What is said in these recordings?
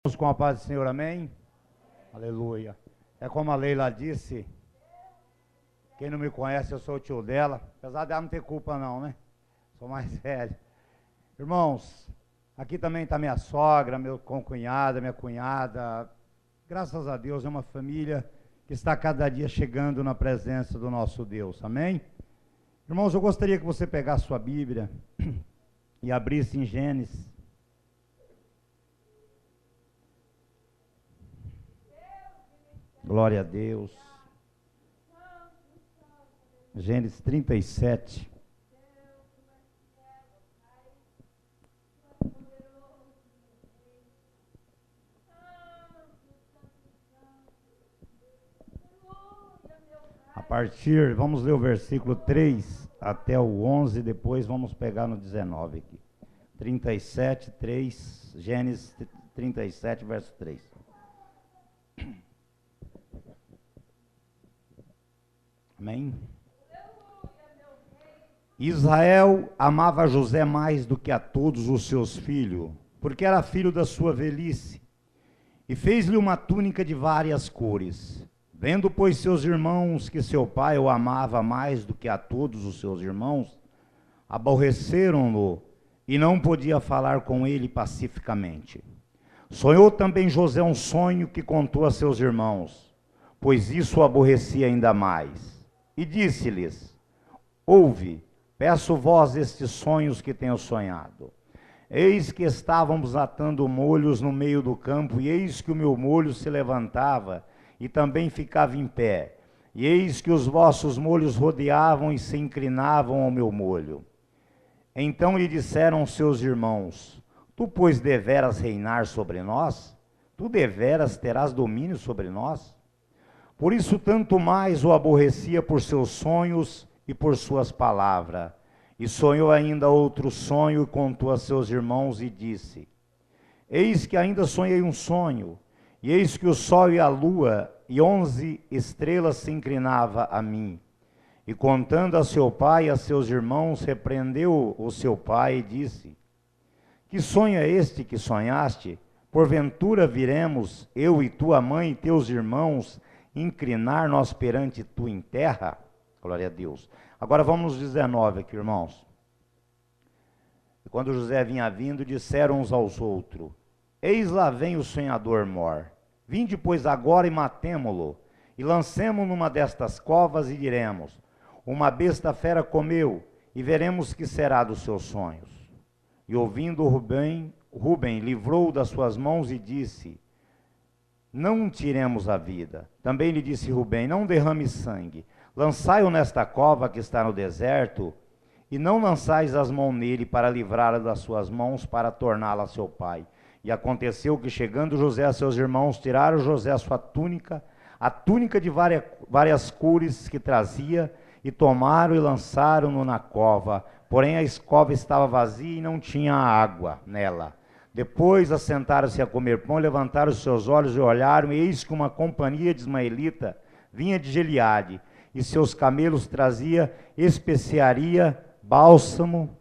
Com a paz do Senhor, amém? Aleluia. É como a Leila disse, quem não me conhece, eu sou o tio dela, apesar dela não ter culpa não, né? Sou mais velho. Irmãos, aqui também está minha sogra, meu concunhada, minha cunhada. Graças a Deus é uma família que está cada dia chegando na presença do nosso Deus, amém? Irmãos, eu gostaria que você pegasse sua Bíblia e abrisse em Gênesis. Glória a Deus. Gênesis 37. A partir, vamos ler o versículo 3 até o 11, depois vamos pegar no 19 aqui. 37, 3, Gênesis 37, verso 3. Amém? Israel amava José mais do que a todos os seus filhos, porque era filho da sua velhice, e fez-lhe uma túnica de várias cores. Vendo, pois, seus irmãos que seu pai o amava mais do que a todos os seus irmãos, aborreceram-no e não podia falar com ele pacificamente. Sonhou também José um sonho que contou a seus irmãos, pois isso o aborrecia ainda mais. E disse-lhes: ouve, peço vós estes sonhos que tenho sonhado. Eis que estávamos atando molhos no meio do campo, e eis que o meu molho se levantava e também ficava em pé. E eis que os vossos molhos rodeavam e se inclinavam ao meu molho. Então lhe disseram seus irmãos: tu, pois, deveras reinar sobre nós? Tu deveras terás domínio sobre nós? Por isso, tanto mais o aborrecia por seus sonhos e por suas palavras. E sonhou ainda outro sonho e contou a seus irmãos e disse: eis que ainda sonhei um sonho, e eis que o sol e a lua e 11 estrelas se inclinavam a mim. E contando a seu pai e a seus irmãos, repreendeu o seu pai e disse: que sonho é este que sonhaste? Porventura viremos, eu e tua mãe e teus irmãos, inclinar nós perante tu em terra? Glória a Deus. Agora vamos nos 19 aqui, irmãos. E quando José vinha vindo, disseram uns aos outros: eis lá vem o sonhador mor. Vinde, pois, agora e matemo-lo, e lancemo numa destas covas e diremos: uma besta fera comeu, e veremos que será dos seus sonhos. E ouvindo Rubem livrou das suas mãos e disse: não tiremos a vida. Também lhe disse Rubem: não derrame sangue. Lançai-o nesta cova que está no deserto, e não lançais as mãos nele para livrá-lo das suas mãos, para torná-lo a seu pai. E aconteceu que, chegando José a seus irmãos, tiraram José a sua túnica, a túnica de várias cores que trazia, e tomaram e lançaram-no na cova. Porém a cova estava vazia e não tinha água nela. Depois assentaram-se a comer pão, levantaram os seus olhos e olharam, e eis que uma companhia de ismaelita vinha de Gileade, e seus camelos trazia especiaria, bálsamo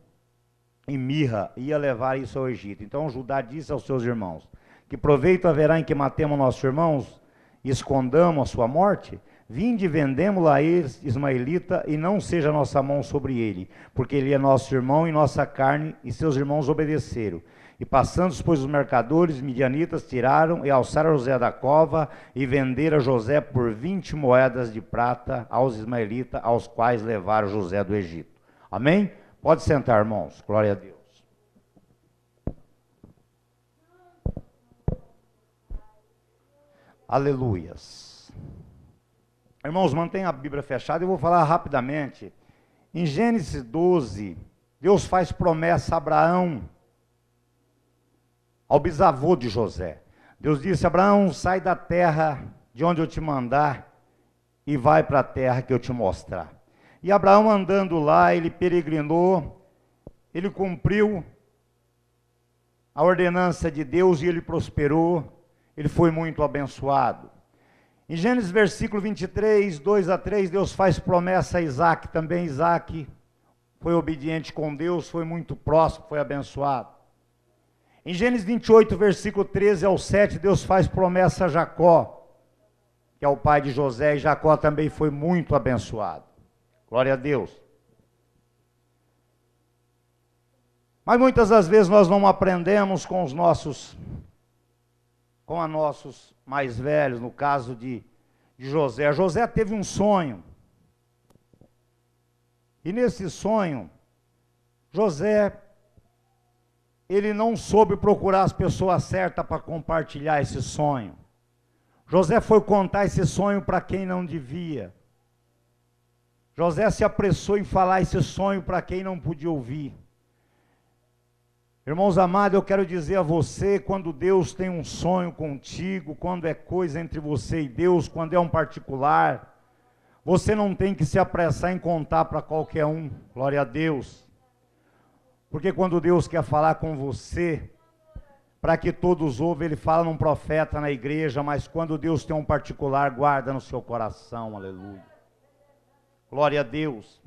e mirra, ia levar isso ao Egito. Então Judá disse aos seus irmãos: que proveito haverá em que matemos nossos irmãos e escondamos a sua morte? Vinde e vendemo-lo a ismaelita, e não seja nossa mão sobre ele, porque ele é nosso irmão e nossa carne. E seus irmãos obedeceram. E passando, pois, os mercadores midianitas, tiraram e alçaram José da cova, e venderam José por 20 moedas de prata aos ismaelitas, aos quais levaram José do Egito. Amém? Pode sentar, irmãos. Glória a Deus. Aleluias. Irmãos, mantenha a Bíblia fechada. Eu vou falar rapidamente. Em Gênesis 12, Deus faz promessa a Abraão, ao bisavô de José. Deus disse: Abraão, sai da terra de onde eu te mandar e vai para a terra que eu te mostrar. E Abraão, andando lá, ele peregrinou, ele cumpriu a ordenança de Deus e ele prosperou, ele foi muito abençoado. Em Gênesis versículo 23, 2 a 3, Deus faz promessa a Isaac também. Isaac foi obediente com Deus, foi muito próximo, foi abençoado. Em Gênesis 28, versículo 13 ao 7, Deus faz promessa a Jacó, que é o pai de José, e Jacó também foi muito abençoado. Glória a Deus. Mas muitas das vezes nós não aprendemos com os nossos mais velhos, no caso de José. José teve um sonho. E nesse sonho, José, ele não soube procurar as pessoas certas para compartilhar esse sonho. José foi contar esse sonho para quem não devia. José se apressou em falar esse sonho para quem não podia ouvir. Irmãos amados, eu quero dizer a você, quando Deus tem um sonho contigo, quando é coisa entre você e Deus, quando é um particular, você não tem que se apressar em contar para qualquer um, glória a Deus. Porque quando Deus quer falar com você, para que todos ouvem, Ele fala num profeta na igreja, mas quando Deus tem um particular, guarda no seu coração, aleluia. Glória a Deus.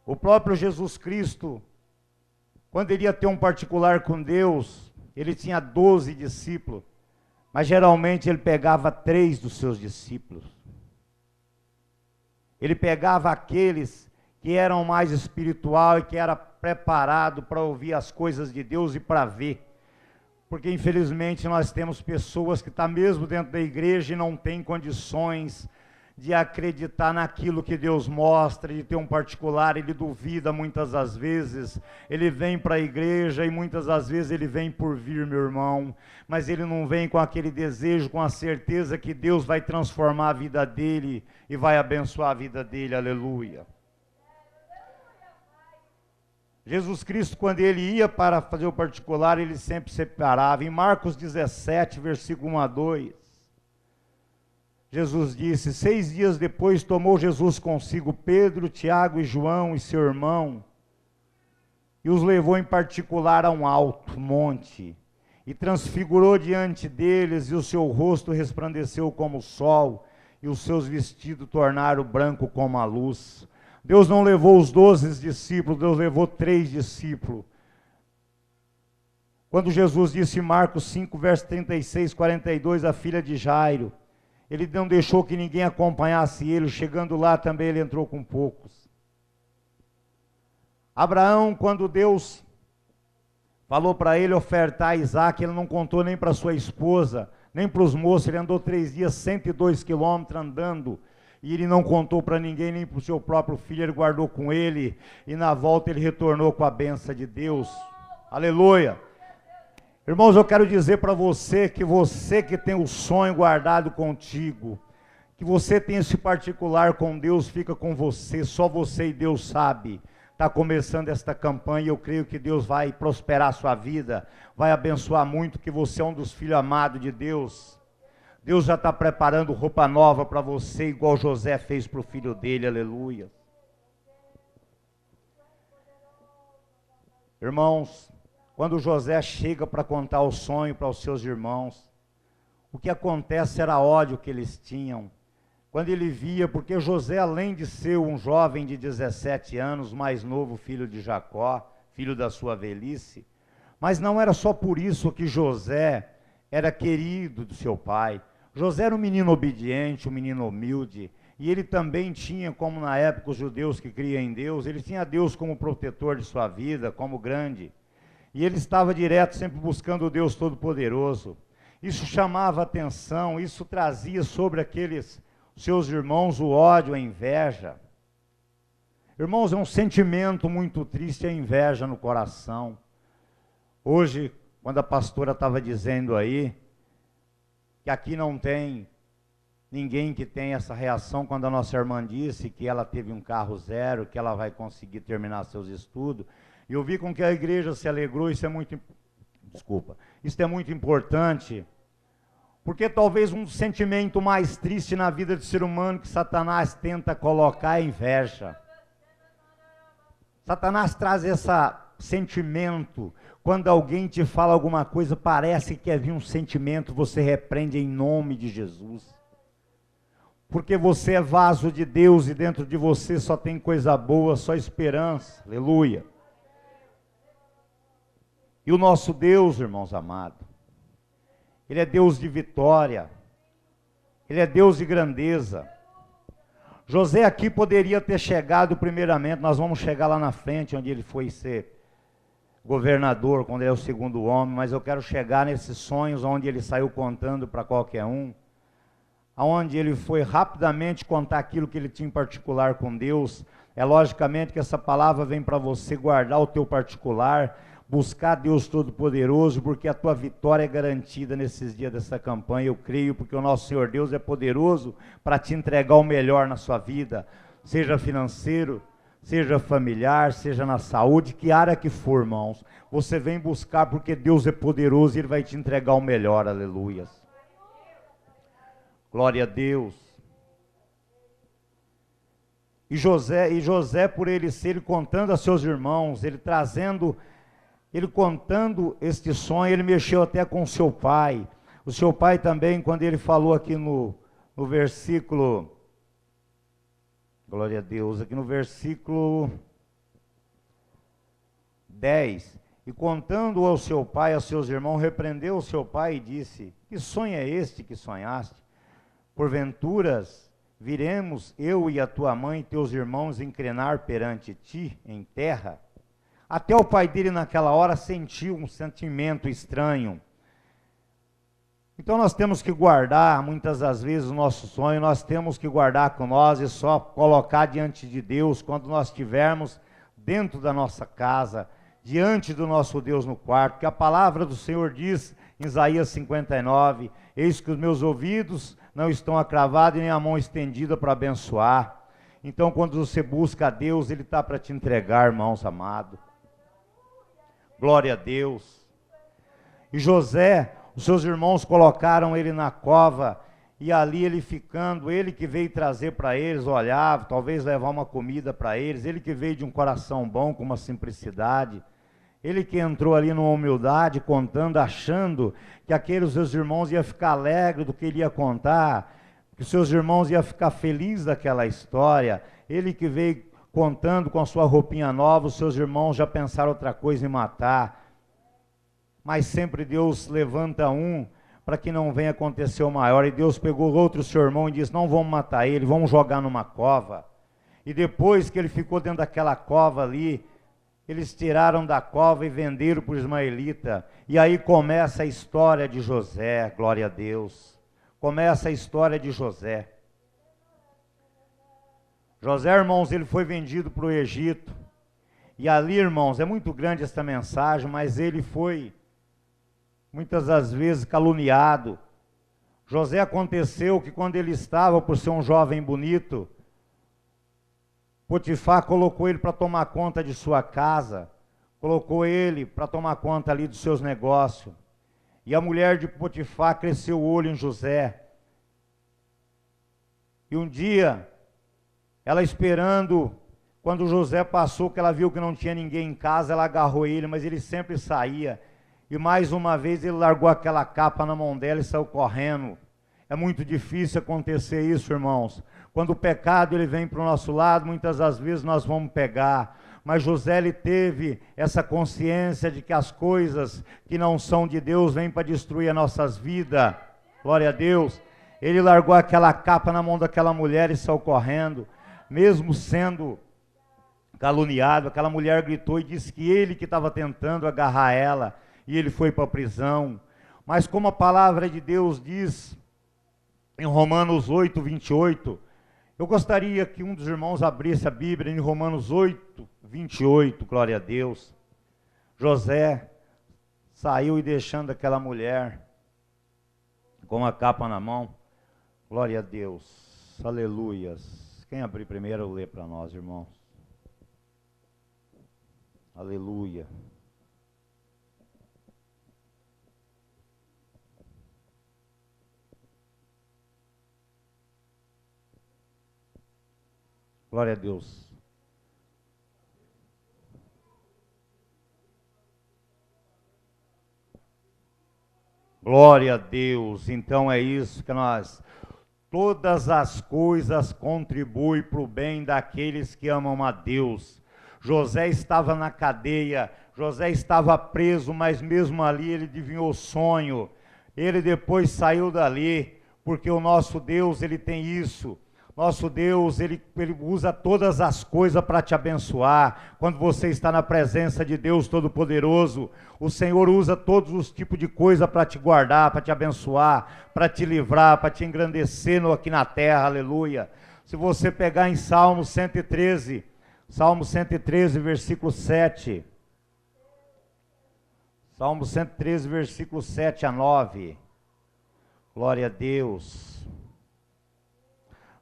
O próprio Jesus Cristo, quando ele ia ter um particular com Deus, ele tinha 12 discípulos, mas geralmente ele pegava 3 dos seus discípulos. Ele pegava aqueles que eram mais espiritual e que era preparado para ouvir as coisas de Deus e para ver. Porque infelizmente nós temos pessoas que estão mesmo dentro da igreja e não têm condições de acreditar naquilo que Deus mostra, de ter um particular. Ele duvida muitas das vezes, ele vem para a igreja e muitas das vezes ele vem por vir, meu irmão, mas ele não vem com aquele desejo, com a certeza que Deus vai transformar a vida dele e vai abençoar a vida dele, aleluia. Jesus Cristo, quando ele ia para fazer o particular, ele sempre separava. Em Marcos 17, versículo 1 a 2, Jesus disse: 6 dias depois tomou Jesus consigo Pedro, Tiago e João e seu irmão, e os levou em particular a um alto monte, e transfigurou diante deles, e o seu rosto resplandeceu como o sol, e os seus vestidos tornaram branco como a luz. Deus não levou os 12 discípulos, Deus levou 3 discípulos. Quando Jesus disse em Marcos 5, verso 36, 42, a filha de Jairo, ele não deixou que ninguém acompanhasse ele, chegando lá também ele entrou com poucos. Abraão, quando Deus falou para ele ofertar Isaac, ele não contou nem para sua esposa, nem para os moços. Ele andou 3 dias, 102 quilômetros andando, e ele não contou para ninguém, nem para o seu próprio filho. Ele guardou com ele, e na volta ele retornou com a bênção de Deus, aleluia. Irmãos, eu quero dizer para você que tem o sonho guardado contigo, que você tem esse particular com Deus, fica com você, só você e Deus sabe. Está começando esta campanha e eu creio que Deus vai prosperar a sua vida, vai abençoar muito, que você é um dos filhos amados de Deus. Deus já está preparando roupa nova para você, igual José fez para o filho dele, aleluia. Irmãos, quando José chega para contar o sonho para os seus irmãos, o que acontece era ódio que eles tinham. Quando ele via, porque José, além de ser um jovem de 17 anos, mais novo filho de Jacó, filho da sua velhice, mas não era só por isso que José era querido do seu pai. José era um menino obediente, um menino humilde, e ele também tinha, como na época os judeus que criam em Deus, ele tinha Deus como protetor de sua vida, como grande. E ele estava direto, sempre buscando o Deus Todo-Poderoso. Isso chamava atenção, isso trazia sobre aqueles seus irmãos o ódio, a inveja. Irmãos, é um sentimento muito triste, a inveja no coração. Hoje, quando a pastora estava dizendo aí, que aqui não tem ninguém que tenha essa reação, quando a nossa irmã disse que ela teve um carro zero, que ela vai conseguir terminar seus estudos, e eu vi com que a igreja se alegrou. Isso é muito, isso é muito importante, porque talvez um sentimento mais triste na vida do ser humano que Satanás tenta colocar é a inveja. Satanás traz esse sentimento, quando alguém te fala alguma coisa, parece que quer vir um sentimento, você repreende em nome de Jesus. Porque você é vaso de Deus e dentro de você só tem coisa boa, só esperança, aleluia. E o nosso Deus, irmãos amados, Ele é Deus de vitória, Ele é Deus de grandeza. José aqui poderia ter chegado primeiramente, nós vamos chegar lá na frente, onde ele foi ser governador, quando ele é o segundo homem, mas eu quero chegar nesses sonhos, onde ele saiu contando para qualquer um, onde ele foi rapidamente contar aquilo que ele tinha em particular com Deus. É logicamente que essa palavra vem para você guardar o teu particular, buscar Deus Todo-Poderoso, porque a tua vitória é garantida nesses dias dessa campanha, eu creio, porque o nosso Senhor Deus é poderoso para te entregar o melhor na sua vida, seja financeiro, seja familiar, seja na saúde, que área que for, irmãos, você vem buscar, porque Deus é poderoso e Ele vai te entregar o melhor, aleluias. Glória a Deus. E José, por ele ser, ele contando a seus irmãos, ele contando este sonho, ele mexeu até com o seu pai. O seu pai também, quando ele falou aqui no versículo, glória a Deus, aqui no versículo 10, e contando ao seu pai, aos seus irmãos, repreendeu o seu pai e disse: que sonho é este que sonhaste? Porventuras viremos eu e a tua mãe e teus irmãos inclinar perante ti em terra? Até o pai dele naquela hora sentiu um sentimento estranho. Então nós temos que guardar, muitas das vezes, o nosso sonho, nós temos que guardar com nós e só colocar diante de Deus quando nós estivermos dentro da nossa casa, diante do nosso Deus no quarto, que a palavra do Senhor diz em Isaías 59, eis que os meus ouvidos não estão acravados e nem a mão estendida para abençoar. Então quando você busca a Deus, Ele está para te entregar, irmãos amados. Glória a Deus. E José, os seus irmãos colocaram ele na cova, e ali ele ficando, ele que veio trazer para eles, olhava, talvez levar uma comida para eles, ele que veio de um coração bom, com uma simplicidade, ele que entrou ali numa humildade, contando, achando que aqueles seus irmãos iam ficar alegres do que ele ia contar, que os seus irmãos iam ficar felizes daquela história, ele que veio contando com a sua roupinha nova, os seus irmãos já pensaram outra coisa em matar. Mas sempre Deus levanta um para que não venha acontecer o maior. E Deus pegou outro seu irmão e disse: não vamos matar ele, vamos jogar numa cova. E depois que ele ficou dentro daquela cova ali, eles tiraram da cova e venderam para o ismaelita. E aí começa a história de José, glória a Deus. Começa a história de José. José, irmãos, ele foi vendido para o Egito, e ali, irmãos, é muito grande esta mensagem, mas ele foi, muitas das vezes, caluniado. José, aconteceu que quando ele estava, por ser um jovem bonito, Potifar colocou ele para tomar conta de sua casa, colocou ele para tomar conta ali dos seus negócios, e a mulher de Potifar cresceu o olho em José, e um dia, ela esperando, quando José passou, que ela viu que não tinha ninguém em casa, ela agarrou ele, mas ele sempre saía. E mais uma vez ele largou aquela capa na mão dela e saiu correndo. É muito difícil acontecer isso, irmãos. Quando o pecado ele vem para o nosso lado, muitas das vezes nós vamos pegar. Mas José, ele teve essa consciência de que as coisas que não são de Deus vêm para destruir as nossas vidas. Glória a Deus. Ele largou aquela capa na mão daquela mulher e saiu correndo. Mesmo sendo caluniado, aquela mulher gritou e disse que ele que estava tentando agarrar ela, e ele foi para a prisão. Mas como a palavra de Deus diz em Romanos 8, 28, eu gostaria que um dos irmãos abrisse a Bíblia em Romanos 8, 28, glória a Deus. José saiu e deixando aquela mulher com a capa na mão, glória a Deus, aleluias. Quem abrir primeiro, lê para nós, irmãos. Aleluia. Glória a Deus. Glória a Deus. Então é isso que nós... Todas as coisas contribuem para o bem daqueles que amam a Deus. José estava na cadeia, José estava preso, mas mesmo ali ele adivinhou o sonho. Ele depois saiu dali, porque o nosso Deus, ele tem isso. Nosso Deus, ele usa todas as coisas para te abençoar. Quando você está na presença de Deus Todo-Poderoso, o Senhor usa todos os tipos de coisa para te guardar, para te abençoar, para te livrar, para te engrandecer aqui na terra, aleluia. Se você pegar em Salmo 113, versículo 7. Salmo 113, versículo 7 a 9. Glória a Deus.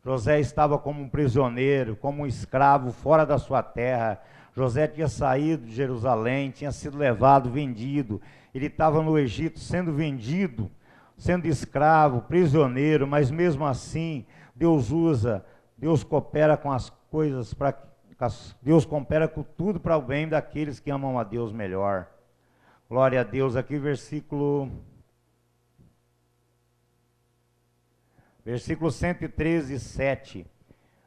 José estava como um prisioneiro, como um escravo fora da sua terra. José tinha saído de Jerusalém, tinha sido levado, vendido. Ele estava no Egito sendo vendido, sendo escravo, prisioneiro, mas mesmo assim, Deus coopera com as coisas, Deus coopera com tudo para o bem daqueles que amam a Deus melhor. Glória a Deus. Aqui versículo 113, 7.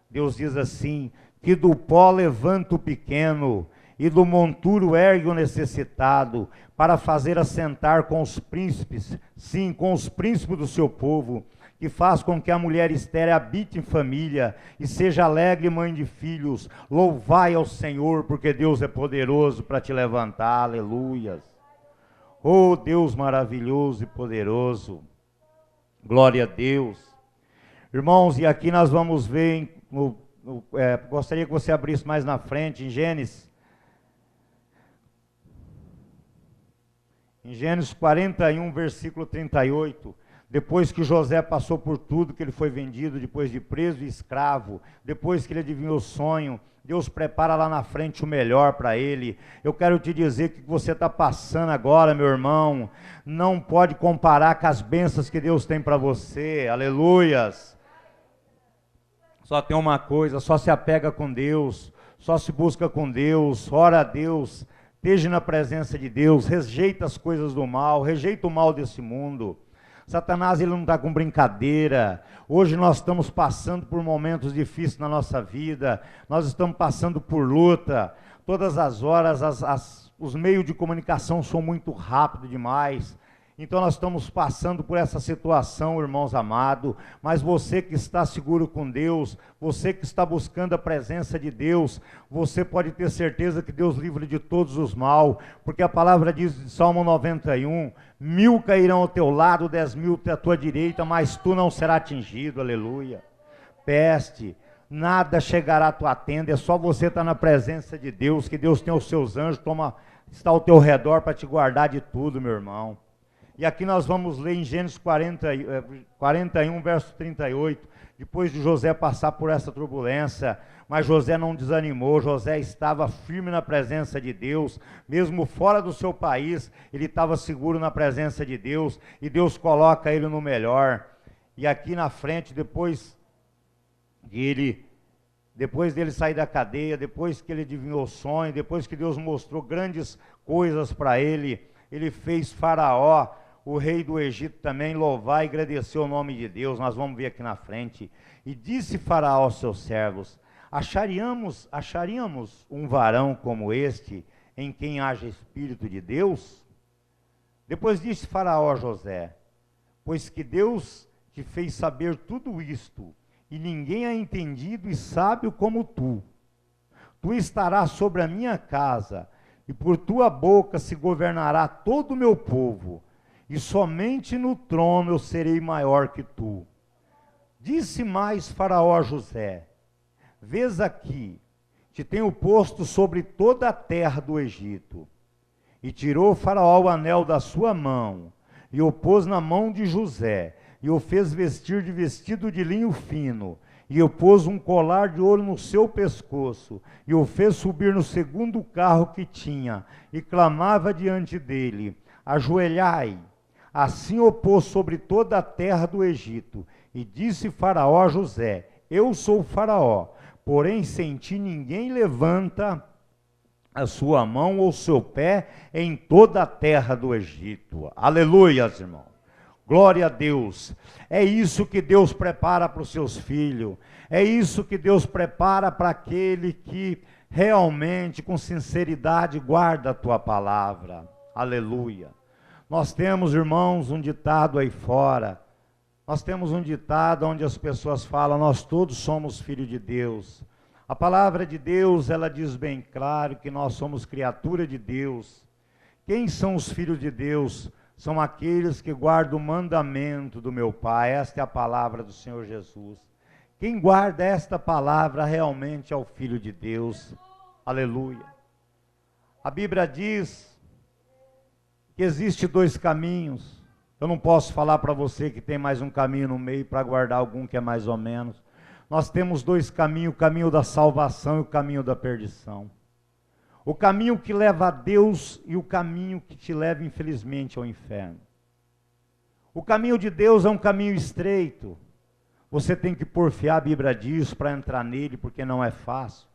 Deus diz assim: que do pó levanta o pequeno, e do monturo ergue o necessitado, para fazer assentar com os príncipes, sim, com os príncipes do seu povo, que faz com que a mulher estéril habite em família, e seja alegre mãe de filhos. Louvai ao Senhor, porque Deus é poderoso para te levantar, aleluias. Oh Deus maravilhoso e poderoso, glória a Deus. Irmãos, e aqui nós vamos ver, gostaria que você abrisse mais na frente, em Gênesis 41, versículo 38, depois que José passou por tudo, que ele foi vendido, depois de preso e escravo, depois que ele adivinhou o sonho, Deus prepara lá na frente o melhor para ele. Eu quero te dizer que o que você está passando agora, meu irmão, não pode comparar com as bênçãos que Deus tem para você, aleluias. Só tem uma coisa, só se apega com Deus, só se busca com Deus, ora a Deus, esteja na presença de Deus, rejeita as coisas do mal, rejeita o mal desse mundo. Satanás, ele não está com brincadeira. Hoje nós estamos passando por momentos difíceis na nossa vida, nós estamos passando por luta, todas as horas os meios de comunicação são muito rápidos demais, então nós estamos passando por essa situação, irmãos amados, mas você que está seguro com Deus, você que está buscando a presença de Deus, você pode ter certeza que Deus livra de todos os mal, porque a palavra diz em Salmo 91, 1000 cairão ao teu lado, 10.000 à tua direita, mas tu não serás atingido, aleluia. Peste, nada chegará à tua tenda, é só você estar na presença de Deus, que Deus tem os seus anjos, está ao teu redor para te guardar de tudo, meu irmão. E aqui nós vamos ler em Gênesis 41, verso 38, depois de José passar por essa turbulência, mas José não desanimou, José estava firme na presença de Deus, mesmo fora do seu país, ele estava seguro na presença de Deus, e Deus coloca ele no melhor. E aqui na frente, depois dele sair da cadeia, depois que ele adivinhou o sonho, depois que Deus mostrou grandes coisas para ele, ele fez Faraó, o rei do Egito, também louvar e agradecer o nome de Deus. Nós vamos ver aqui na frente. E disse Faraó aos seus servos: acharíamos um varão como este, em quem haja Espírito de Deus? Depois disse Faraó a José: pois que Deus te fez saber tudo isto, e ninguém é entendido e sábio como tu. Tu estarás sobre a minha casa, e por tua boca se governará todo o meu povo, e somente no trono eu serei maior que tu. Disse mais Faraó a José: vês aqui, te tenho posto sobre toda a terra do Egito. E tirou Faraó o anel da sua mão, e o pôs na mão de José, e o fez vestir de vestido de linho fino, e o pôs um colar de ouro no seu pescoço, e o fez subir no segundo carro que tinha, e clamava diante dele: ajoelhai. Assim o pôs sobre toda a terra do Egito. E disse Faraó a José: eu sou Faraó, porém sem ti ninguém levanta a sua mão ou seu pé em toda a terra do Egito. Aleluia, irmão. Glória a Deus. É isso que Deus prepara para os seus filhos. É isso que Deus prepara para aquele que realmente, com sinceridade, guarda a tua palavra. Aleluia. Nós temos, irmãos, um ditado aí fora. Nós temos um ditado onde as pessoas falam: nós todos somos filhos de Deus. A palavra de Deus, ela diz bem claro que nós somos criatura de Deus. Quem são os filhos de Deus? São aqueles que guardam o mandamento do meu Pai. Esta é a palavra do Senhor Jesus. Quem guarda esta palavra realmente é o Filho de Deus. Aleluia. A Bíblia diz que existe dois caminhos. Eu não posso falar para você que tem mais um caminho no meio para guardar algum que é mais ou menos. Nós temos dois caminhos, o caminho da salvação e o caminho da perdição. O caminho que leva a Deus e o caminho que te leva, infelizmente, ao inferno. O caminho de Deus é um caminho estreito. Você tem que porfiar, a Bíblia diz, para entrar nele, porque não é fácil.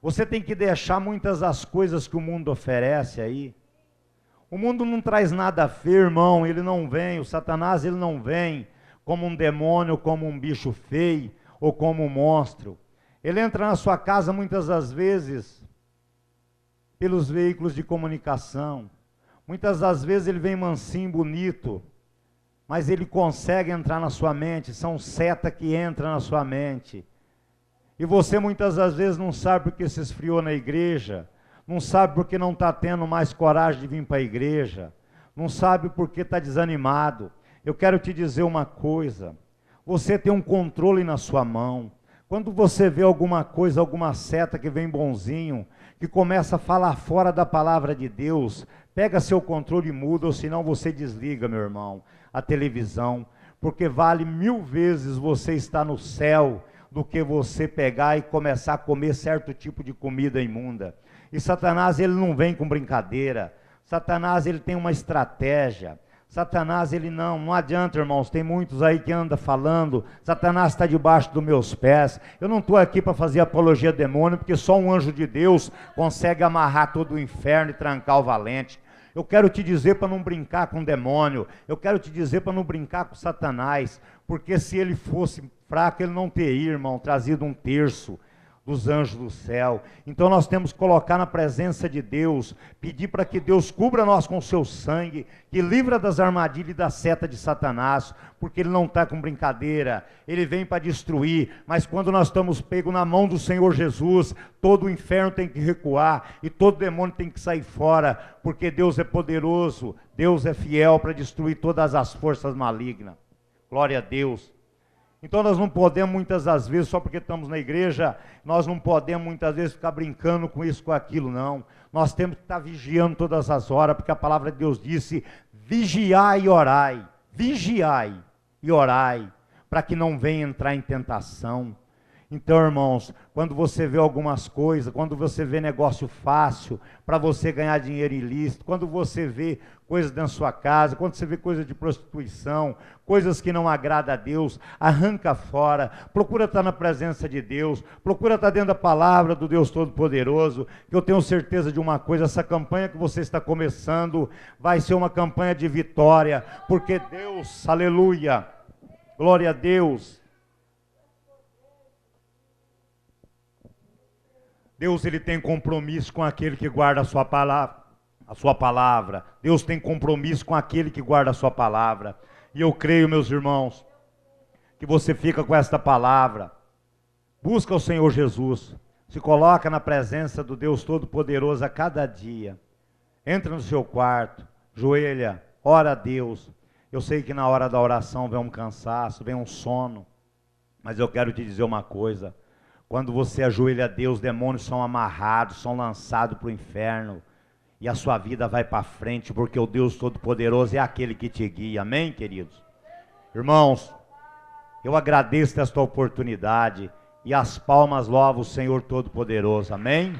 Você tem que deixar muitas das coisas que o mundo oferece aí. O mundo não traz nada feio, irmão, ele não vem, o Satanás ele não vem como um demônio, como um bicho feio, ou como um monstro. Ele entra na sua casa muitas das vezes pelos veículos de comunicação. Muitas das vezes ele vem mansinho, bonito, mas ele consegue entrar na sua mente, são setas que entram na sua mente. E você muitas das vezes não sabe porque se esfriou na igreja, não sabe porque não está tendo mais coragem de vir para a igreja, não sabe porque está desanimado. Eu quero te dizer uma coisa, você tem um controle na sua mão. Quando você vê alguma coisa, alguma seta que vem bonzinho, que começa a falar fora da palavra de Deus, pega seu controle e muda, ou senão você desliga, meu irmão, a televisão, porque vale 1000 vezes você estar no céu do que você pegar e começar a comer certo tipo de comida imunda. E Satanás, ele não vem com brincadeira. Satanás, ele tem uma estratégia. Satanás, ele não adianta, irmãos, tem muitos aí que andam falando, Satanás está debaixo dos meus pés. Eu não estou aqui para fazer apologia ao demônio, porque só um anjo de Deus consegue amarrar todo o inferno e trancar o valente. Eu quero te dizer para não brincar com o demônio, eu quero te dizer para não brincar com Satanás, porque se ele fosse fraco, ele não teria, irmão, trazido um terço dos anjos do céu. Então nós temos que colocar na presença de Deus, pedir para que Deus cubra nós com o seu sangue, que livra das armadilhas e da seta de Satanás, porque ele não está com brincadeira, ele vem para destruir, mas quando nós estamos pegos na mão do Senhor Jesus, todo o inferno tem que recuar, e todo demônio tem que sair fora, porque Deus é poderoso, Deus é fiel para destruir todas as forças malignas. Glória a Deus. Então nós não podemos muitas das vezes, só porque estamos na igreja, nós não podemos muitas vezes ficar brincando com isso, com aquilo, não. Nós temos que estar vigiando todas as horas, porque a palavra de Deus disse: vigiai e orai, para que não venha entrar em tentação. Então, irmãos, quando você vê algumas coisas, quando você vê negócio fácil para você ganhar dinheiro ilícito, quando você vê coisas dentro da sua casa, quando você vê coisas de prostituição, coisas que não agradam a Deus, arranca fora, procura estar na presença de Deus, procura estar dentro da palavra do Deus Todo-Poderoso, que eu tenho certeza de uma coisa: essa campanha que você está começando vai ser uma campanha de vitória, porque Deus, aleluia, glória a Deus, Deus, ele tem compromisso com aquele que guarda a sua palavra. Deus tem compromisso com aquele que guarda a sua palavra. E eu creio, meus irmãos, que você fica com esta palavra. Busca o Senhor Jesus. Se coloca na presença do Deus Todo-Poderoso a cada dia. Entra no seu quarto, joelha, ora a Deus. Eu sei que na hora da oração vem um cansaço, vem um sono. Mas eu quero te dizer uma coisa. Quando você ajoelha a Deus, demônios são amarrados, são lançados para o inferno. E a sua vida vai para frente, porque o Deus Todo-Poderoso é aquele que te guia. Amém, queridos? Irmãos, eu agradeço esta oportunidade. E as palmas louvam o Senhor Todo-Poderoso. Amém?